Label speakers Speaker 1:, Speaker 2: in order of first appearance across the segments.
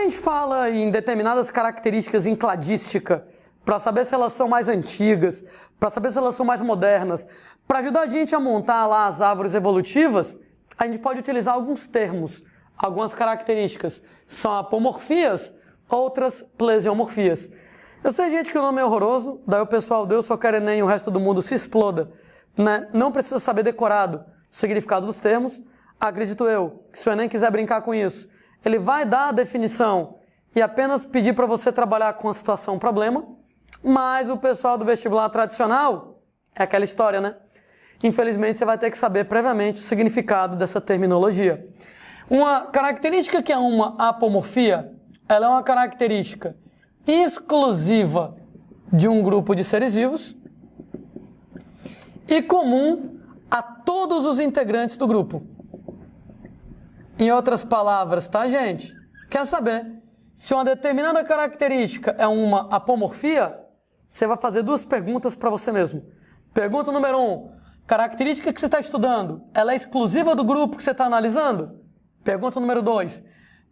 Speaker 1: gente fala em determinadas características em cladística, para saber se elas são mais antigas, para saber se elas são mais modernas, para ajudar a gente a montar lá as árvores evolutivas, a gente pode utilizar alguns termos, algumas características. São apomorfias, outras plesiomorfias. Eu sei, gente, que o nome é horroroso, daí o pessoal Deus só quer nem o resto do mundo se exploda, né? Não precisa saber decorado o significado dos termos. Acredito eu, que se o Enem quiser brincar com isso, ele vai dar a definição e apenas pedir para você trabalhar com a situação problema, mas o pessoal do vestibular tradicional é aquela história, né? Infelizmente, você vai ter que saber previamente o significado dessa terminologia. Uma característica que é uma apomorfia, ela é uma característica exclusiva de um grupo de seres vivos e comum a todos os integrantes do grupo. Em outras palavras, tá, gente? Quer saber se uma determinada característica é uma apomorfia? Você vai fazer duas perguntas para você mesmo. Pergunta número 1. Característica que você está estudando, ela é exclusiva do grupo que você está analisando? Pergunta número 2.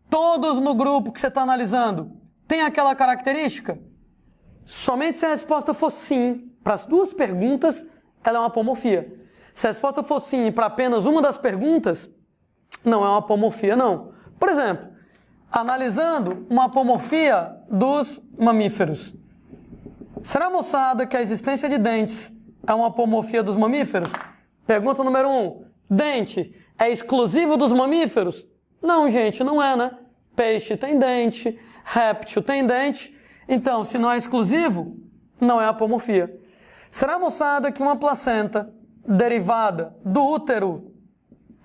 Speaker 1: Todos no grupo que você está analisando têm aquela característica? Somente se a resposta for sim para as duas perguntas, ela é uma apomorfia. Se a resposta for sim para apenas uma das perguntas, não é uma apomorfia, não. Por exemplo, analisando uma apomorfia dos mamíferos. Será, moçada, que a existência de dentes é uma apomorfia dos mamíferos? Pergunta número 1. Dente é exclusivo dos mamíferos? Não, gente, não é, né? Peixe tem dente, réptil tem dente. Então, se não é exclusivo, não é apomorfia. Será, moçada, que uma placenta derivada do útero,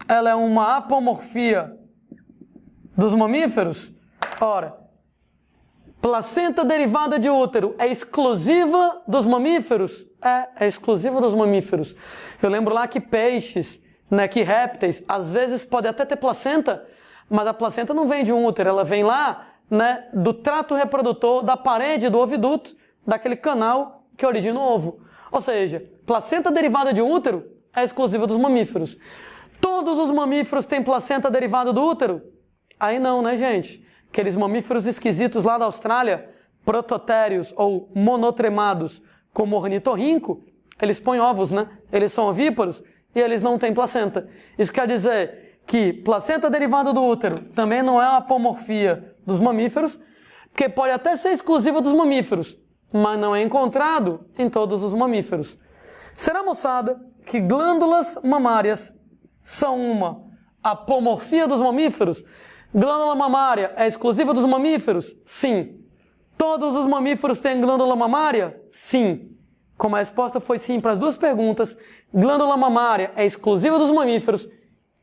Speaker 1: ela é uma apomorfia dos mamíferos? Ora, placenta derivada de útero é exclusiva dos mamíferos? É exclusiva dos mamíferos. Eu lembro lá que peixes, né, que répteis, às vezes podem até ter placenta, mas a placenta não vem de um útero, ela vem lá, né, do trato reprodutor, da parede do oviduto, daquele canal que origina o ovo. Ou seja, placenta derivada de um útero é exclusiva dos mamíferos. Todos os mamíferos têm placenta derivada do útero? Aí não, né, gente? Aqueles mamíferos esquisitos lá da Austrália, prototérios ou monotremados, como o ornitorrinco, eles põem ovos, né? Eles são ovíparos e eles não têm placenta. Isso quer dizer que placenta derivada do útero também não é uma apomorfia dos mamíferos, porque pode até ser exclusiva dos mamíferos, mas não é encontrado em todos os mamíferos. Será, moçada, que glândulas mamárias são uma apomorfia dos mamíferos? Glândula mamária é exclusiva dos mamíferos? Sim. Todos os mamíferos têm glândula mamária? Sim. Como a resposta foi sim para as duas perguntas, glândula mamária é exclusiva dos mamíferos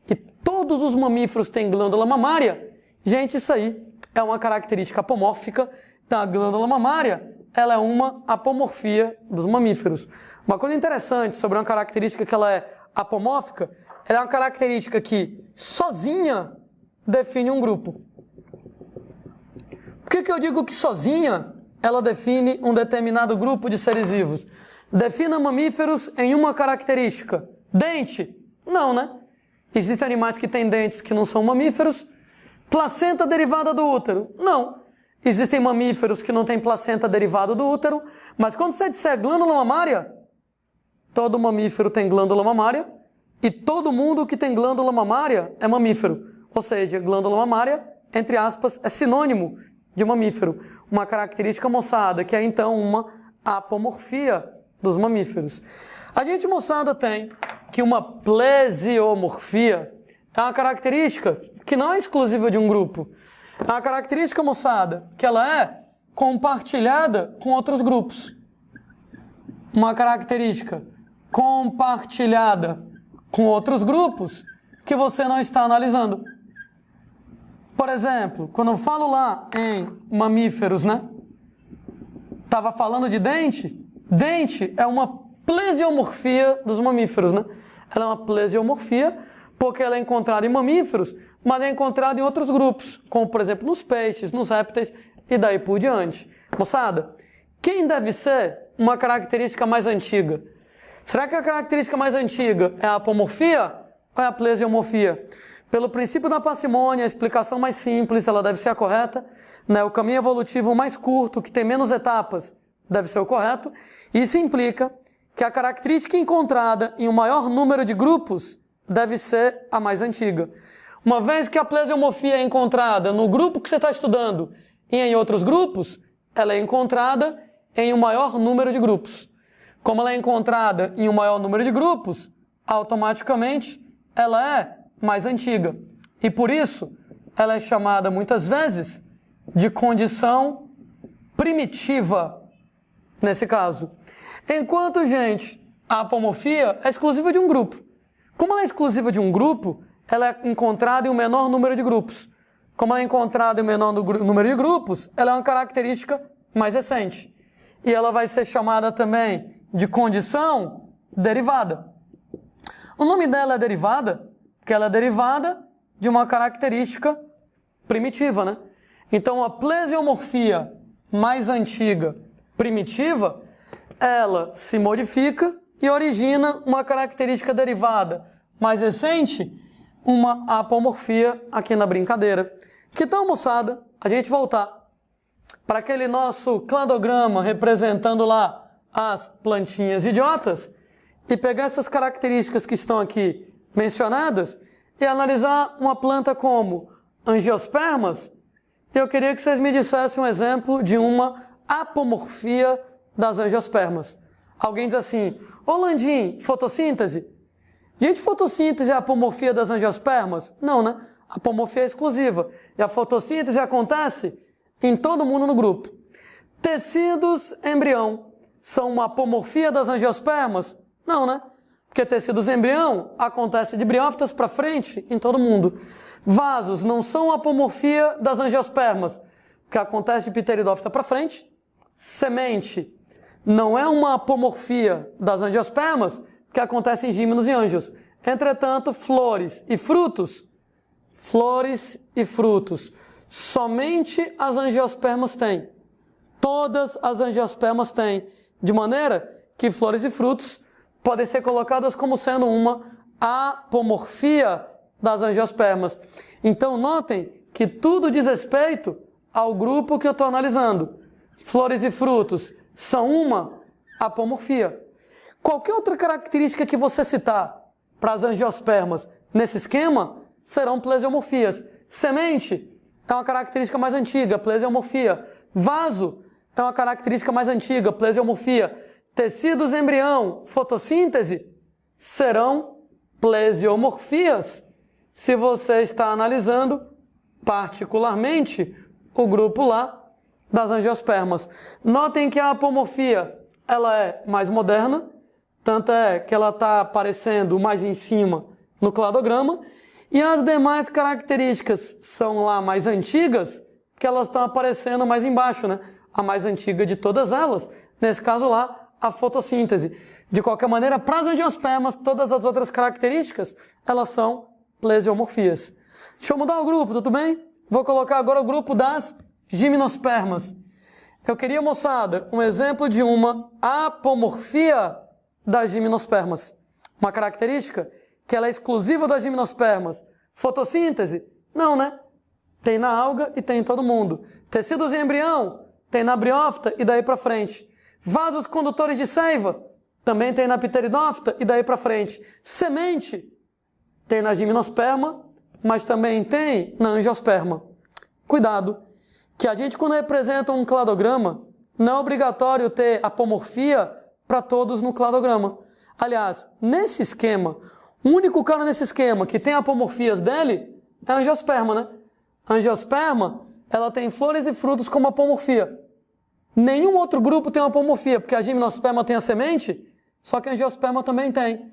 Speaker 1: e todos os mamíferos têm glândula mamária? Gente, isso aí é uma característica apomórfica da glândula mamária. Ela é uma apomorfia dos mamíferos. Uma coisa interessante sobre uma característica que ela é apomórfica, ela é uma característica que sozinha define um grupo. Por que eu digo que sozinha ela define um determinado grupo de seres vivos? Defina mamíferos em uma característica. Dente? Não, né? Existem animais que têm dentes que não são mamíferos. Placenta derivada do útero? Não. Existem mamíferos que não têm placenta derivada do útero. Mas quando você disser glândula mamária, todo mamífero tem glândula mamária e todo mundo que tem glândula mamária é mamífero. Ou seja, glândula mamária, entre aspas, é sinônimo de mamífero. Uma característica, moçada, que é então uma apomorfia dos mamíferos. A gente, moçada, tem que uma plesiomorfia é uma característica que não é exclusiva de um grupo. É uma característica, moçada, que ela é compartilhada com outros grupos. Uma característica compartilhada com outros grupos que você não está analisando. Por exemplo, quando eu falo lá em mamíferos, né? Estava falando de dente. Dente é uma plesiomorfia dos mamíferos, né? Ela é uma plesiomorfia porque ela é encontrada em mamíferos, mas é encontrada em outros grupos, como, por exemplo, nos peixes, nos répteis e daí por diante. Moçada, quem deve ser uma característica mais antiga? Será que a característica mais antiga é a apomorfia ou é a plesiomorfia? Pelo princípio da parcimônia, a explicação mais simples, ela deve ser a correta, né? O caminho evolutivo mais curto, que tem menos etapas, deve ser o correto. Isso implica que a característica encontrada em um maior número de grupos deve ser a mais antiga. Uma vez que a plesiomorfia é encontrada no grupo que você está estudando e em outros grupos, ela é encontrada em um maior número de grupos. Como ela é encontrada em um maior número de grupos, automaticamente ela é mais antiga. E por isso, ela é chamada muitas vezes de condição primitiva, nesse caso. Enquanto, gente, a apomorfia é exclusiva de um grupo. Como ela é exclusiva de um grupo, ela é encontrada em um menor número de grupos. Como ela é encontrada em um menor número de grupos, ela é uma característica mais recente. E ela vai ser chamada também de condição derivada. O nome dela é derivada, porque ela é derivada de uma característica primitiva, né? Então, a plesiomorfia mais antiga, primitiva, ela se modifica e origina uma característica derivada mais recente, uma apomorfia aqui na brincadeira. Que tal, moçada, a gente voltar para aquele nosso cladograma representando lá as plantinhas idiotas e pegar essas características que estão aqui mencionadas e analisar uma planta como angiospermas? Eu queria que vocês me dissessem um exemplo de uma apomorfia das angiospermas. Alguém diz assim: ô Landim, fotossíntese? Gente, fotossíntese é a apomorfia das angiospermas? Não, né? A apomorfia é exclusiva. E a fotossíntese acontece em todo mundo no grupo. Tecidos embrião são uma apomorfia das angiospermas? Não, né? Porque tecidos embrião acontece de briófitas para frente em todo mundo. Vasos não são apomorfia das angiospermas, porque acontece de pteridófita para frente. Semente não é uma apomorfia das angiospermas, que acontece em gímenos e anjos. Entretanto, flores e frutos, somente as angiospermas têm. Todas as angiospermas têm. De maneira que flores e frutos podem ser colocadas como sendo uma apomorfia das angiospermas. Então, notem que tudo diz respeito ao grupo que eu estou analisando. Flores e frutos são uma apomorfia. Qualquer outra característica que você citar para as angiospermas nesse esquema serão plesiomorfias. Semente é uma característica mais antiga, plesiomorfia. Vaso é uma característica mais antiga, plesiomorfia. Tecidos embrião, fotossíntese, serão plesiomorfias se você está analisando particularmente o grupo lá das angiospermas. Notem que a apomorfia ela é mais moderna, tanto é que ela está aparecendo mais em cima no cladograma, e as demais características são lá mais antigas, que elas estão aparecendo mais embaixo, né? A mais antiga de todas elas, nesse caso lá, a fotossíntese. De qualquer maneira, para as angiospermas, todas as outras características, elas são plesiomorfias. Deixa eu mudar o grupo, tudo bem? Vou colocar agora o grupo das gimnospermas. Eu queria, moçada, um exemplo de uma apomorfia das gimnospermas. Uma característica que ela é exclusiva das gimnospermas. Fotossíntese? Não, né? Tem na alga e tem em todo mundo. Tecidos em embrião? Tem na briófita e daí para frente. Vasos condutores de seiva? Também tem na pteridófita e daí para frente. Semente? Tem na gimnosperma, mas também tem na angiosperma. Cuidado, que a gente quando representa um cladograma, não é obrigatório ter apomorfia para todos no cladograma. Aliás, nesse esquema, o único cara nesse esquema que tem apomorfias dele é a angiosperma, né? A angiosperma, ela tem flores e frutos como apomorfia. Nenhum outro grupo tem uma apomorfia, porque a gimnosperma tem a semente, só que a angiosperma também tem.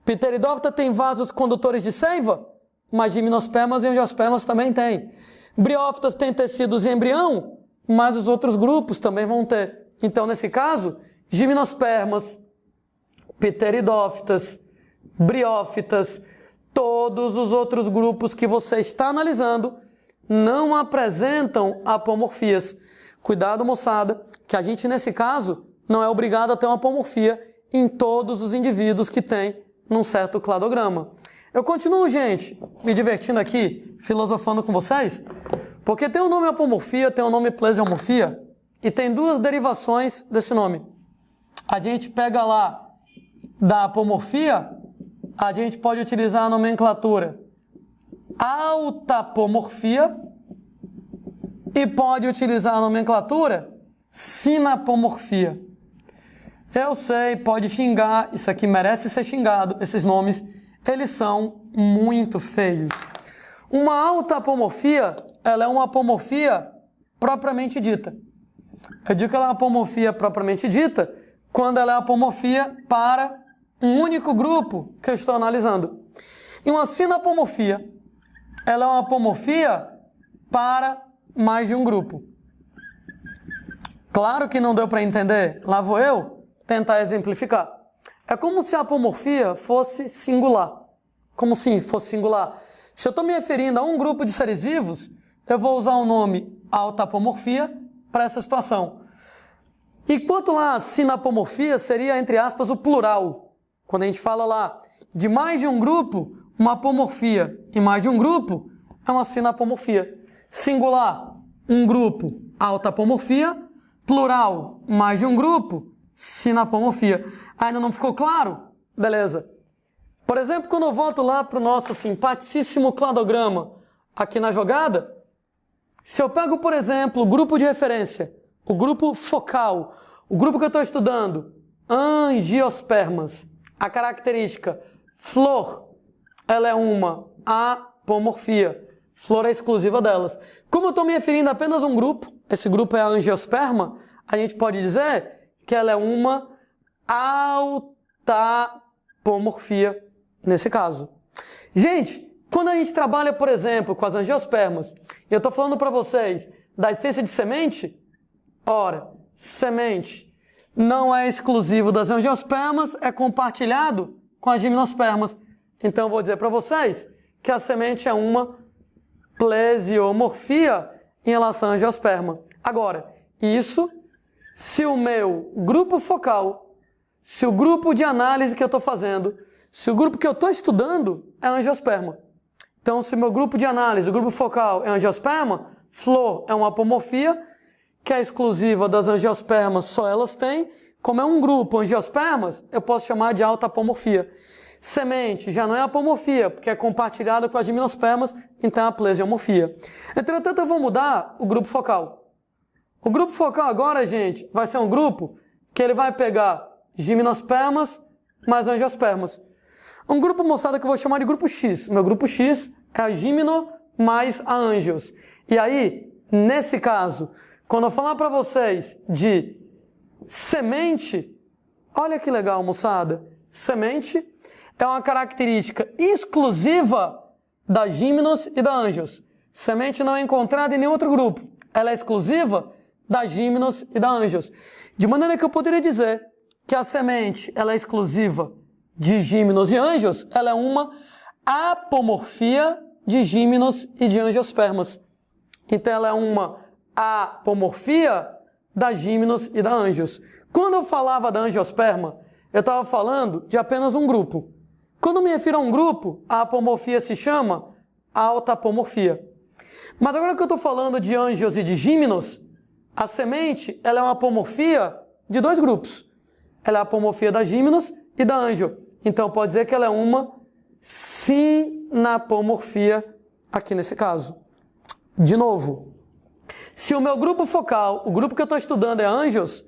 Speaker 1: Pteridófita tem vasos condutores de seiva, mas gimnospermas e angiospermas também têm. Briófitas têm tecidos em embrião, mas os outros grupos também vão ter. Então, nesse caso, gimnospermas, pteridófitas, briófitas, todos os outros grupos que você está analisando não apresentam apomorfias. Cuidado, moçada, que a gente, nesse caso, não é obrigado a ter uma apomorfia em todos os indivíduos que tem num certo cladograma. Eu continuo, gente, me divertindo aqui, filosofando com vocês, porque tem o nome apomorfia, tem o nome plesiomorfia, e tem duas derivações desse nome. A gente pega lá da apomorfia, a gente pode utilizar a nomenclatura autapomorfia e pode utilizar a nomenclatura sinapomorfia. Eu sei, pode xingar, isso aqui merece ser xingado, esses nomes, eles são muito feios. Uma autapomorfia, ela é uma apomorfia propriamente dita. Eu digo que ela é uma apomorfia propriamente dita quando ela é apomorfia para um único grupo que eu estou analisando. E uma sinapomorfia, ela é uma apomorfia para mais de um grupo. Claro que não deu para entender, lá vou eu tentar exemplificar. É como se a apomorfia fosse singular. Como se fosse singular. Se eu estou me referindo a um grupo de seres vivos, eu vou usar o nome autapomorfia para essa situação. Enquanto lá a sinapomorfia seria, entre aspas, o plural. Quando a gente fala lá de mais de um grupo, uma apomorfia e mais de um grupo é uma sinapomorfia. Singular, um grupo, autapomorfia. Plural, mais de um grupo, sinapomorfia. Ainda não ficou claro? Beleza. Por exemplo, quando eu volto lá para o nosso simpaticíssimo cladograma aqui na jogada, se eu pego, por exemplo, o grupo de referência, o grupo focal, o grupo que eu estou estudando, angiospermas, a característica flor, ela é uma apomorfia. Flor é exclusiva delas. Como eu estou me referindo a apenas um grupo, esse grupo é a angiosperma, a gente pode dizer que ela é uma autapomorfia nesse caso. Gente, quando a gente trabalha, por exemplo, com as angiospermas, e eu estou falando para vocês da essência de semente, ora, semente não é exclusivo das angiospermas, é compartilhado com as gimnospermas. Então eu vou dizer para vocês que a semente é uma plesiomorfia em relação à angiosperma. Agora, isso se o meu grupo focal, se o grupo de análise que eu estou fazendo, se o grupo que eu estou estudando é angiosperma. Então, se o meu grupo de análise, o grupo focal é angiosperma, flor é uma apomorfia, que é exclusiva das angiospermas, só elas têm. Como é um grupo angiospermas, eu posso chamar de autapomorfia. Semente já não é apomorfia, porque é compartilhada com as gimnospermas, então é a plesiomorfia. Entretanto, eu vou mudar o grupo focal. O grupo focal agora, gente, vai ser um grupo que ele vai pegar gimnospermas mais angiospermas. Um grupo, moçada, que eu vou chamar de grupo X. Meu grupo X é a gimno mais a angios. E aí, nesse caso, quando eu falar para vocês de semente, olha que legal, moçada. Semente é uma característica exclusiva da gimnos e da angios. Semente não é encontrada em nenhum outro grupo. Ela é exclusiva da gimnos e da angios. De maneira que eu poderia dizer que a semente ela é exclusiva de gimnos e angios, ela é uma apomorfia de gimnos e de angiospermas. Então ela é uma apomorfia da gimnos e da angios. Quando eu falava da angiosperma, eu estava falando de apenas um grupo. Quando me refiro a um grupo, a apomorfia se chama autapomorfia. Mas agora que eu estou falando de angios e de gimnos, a semente ela é uma apomorfia de dois grupos. Ela é a apomorfia da gimnos e da angio. Então pode dizer que ela é uma sinapomorfia aqui nesse caso. De novo, se o meu grupo focal, o grupo que eu estou estudando é angios,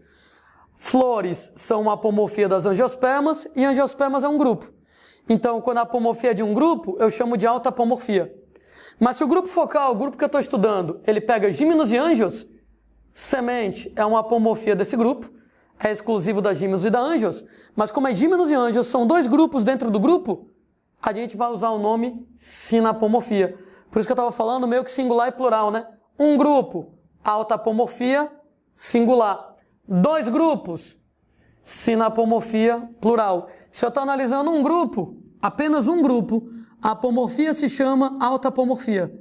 Speaker 1: flores são uma apomorfia das angiospermas e angiospermas é um grupo. Então, quando a apomorfia é de um grupo, eu chamo de autapomorfia. Mas se o grupo focal, o grupo que eu estou estudando, ele pega gimnos e angios, semente é uma apomorfia desse grupo, é exclusivo da gimnos e da angios, mas como é gimnos e angios são dois grupos dentro do grupo, a gente vai usar o nome sinapomorfia. Por isso que eu estava falando meio que singular e plural, né? Um grupo, autapomorfia, singular. Dois grupos, sinapomorfia, plural. Se eu estou analisando um grupo, apenas um grupo, a apomorfia se chama autapomorfia.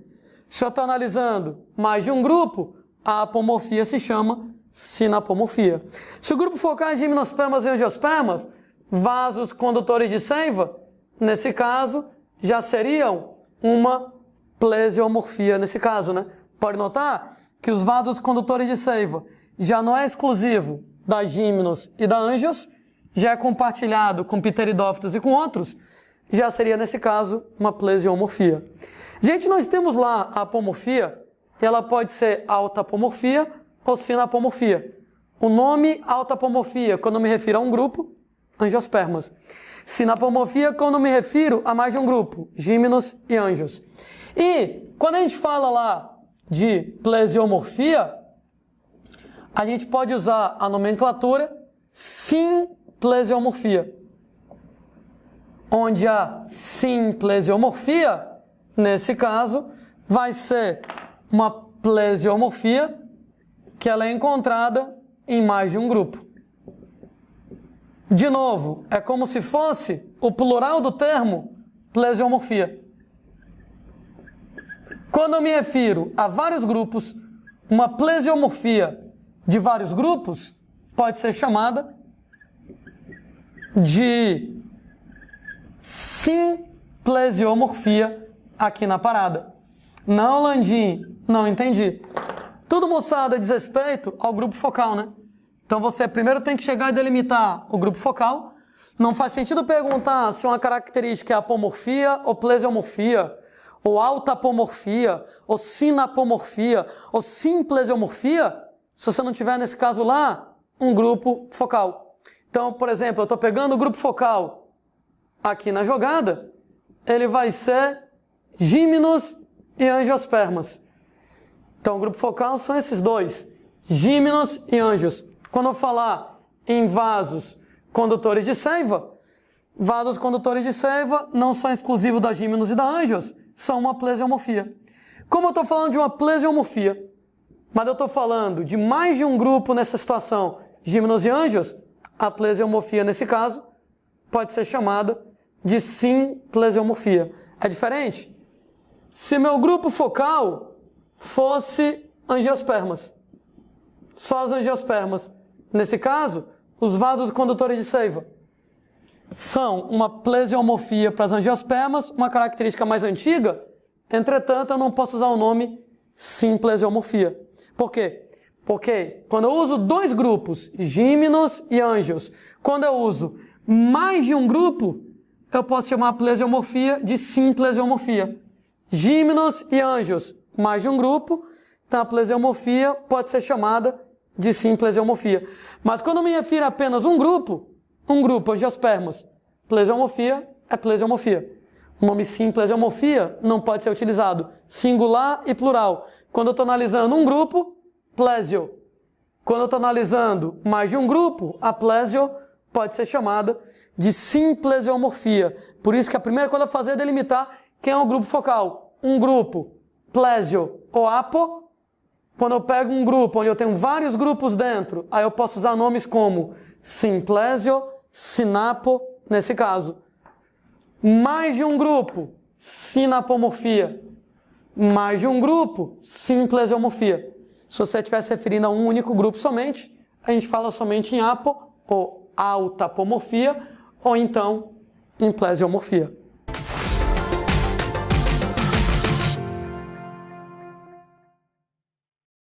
Speaker 1: Se eu estou analisando mais de um grupo, a apomorfia se chama sinapomorfia. Se o grupo focal é gimnospermas e angiospermas, vasos condutores de seiva, nesse caso, já seriam uma plesiomorfia nesse caso, né? Pode notar que os vasos condutores de seiva já não é exclusivo da Gímenos e da Angios, já é compartilhado com Pteridófitos e com outros, já seria nesse caso uma plesiomorfia. Gente, nós temos lá a apomorfia, ela pode ser autapomorfia ou sinapomorfia. O nome autapomorfia, quando eu me refiro a um grupo, angiospermas. Sinapomorfia, quando eu me refiro a mais de um grupo, Gímenos e Angios. E quando a gente fala lá de plesiomorfia, a gente pode usar a nomenclatura simplesiomorfia, onde a simplesiomorfia, nesse caso, vai ser uma plesiomorfia que ela é encontrada em mais de um grupo. De novo, é como se fosse o plural do termo plesiomorfia. Quando eu me refiro a vários grupos, uma plesiomorfia de vários grupos pode ser chamada de simplesiomorfia aqui na parada. Não, Landim, não entendi. Tudo, moçada, diz respeito ao grupo focal, né? Então você primeiro tem que chegar e delimitar o grupo focal. Não faz sentido perguntar se uma característica é apomorfia ou plesiomorfia, ou autapomorfia, ou sinapomorfia, ou simplesiomorfia, se você não tiver, nesse caso lá, um grupo focal. Então, por exemplo, eu estou pegando o grupo focal aqui na jogada, ele vai ser Gímenos e Angiospermas. Então, o grupo focal são esses dois, Gímenos e Angios. Quando eu falar em vasos condutores de seiva, vasos condutores de seiva não são exclusivos da Gímenos e da Angios, são uma plesiomorfia. Como eu estou falando de uma plesiomorfia, mas eu estou falando de mais de um grupo nessa situação, Gímenos e Angios, a plesiomorfia nesse caso pode ser chamada de simplesiomorfia. É diferente? Se meu grupo focal fosse angiospermas, só as angiospermas, nesse caso, os vasos condutores de seiva são uma plesiomorfia para as angiospermas, uma característica mais antiga, entretanto, eu não posso usar o nome simplesiomorfia. Por quê? Porque quando eu uso dois grupos, Gímenos e Angios, quando eu uso mais de um grupo, eu posso chamar a plesiomorfia de simplesiomorfia. Gímenos e Angios, mais de um grupo, então a plesiomorfia pode ser chamada de simplesiomorfia. Mas quando eu me refiro a apenas um grupo, angiospermas, plesiomorfia é plesiomorfia. O nome simplesiomorfia não pode ser utilizado singular e plural. Quando eu estou analisando um grupo, plesio. Quando eu estou analisando mais de um grupo, a plesio pode ser chamada de simplesiomorfia. Por isso que a primeira coisa a fazer é delimitar quem é o grupo focal. Um grupo, plesio ou apo. Quando eu pego um grupo onde eu tenho vários grupos dentro, aí eu posso usar nomes como simplesio, sinapo, nesse caso. Mais de um grupo, sinapomorfia. Mais de um grupo, simplesiomorfia. Se você estiver se referindo a um único grupo somente, a gente fala somente em apo, ou autapomorfia, ou então em plesiomorfia.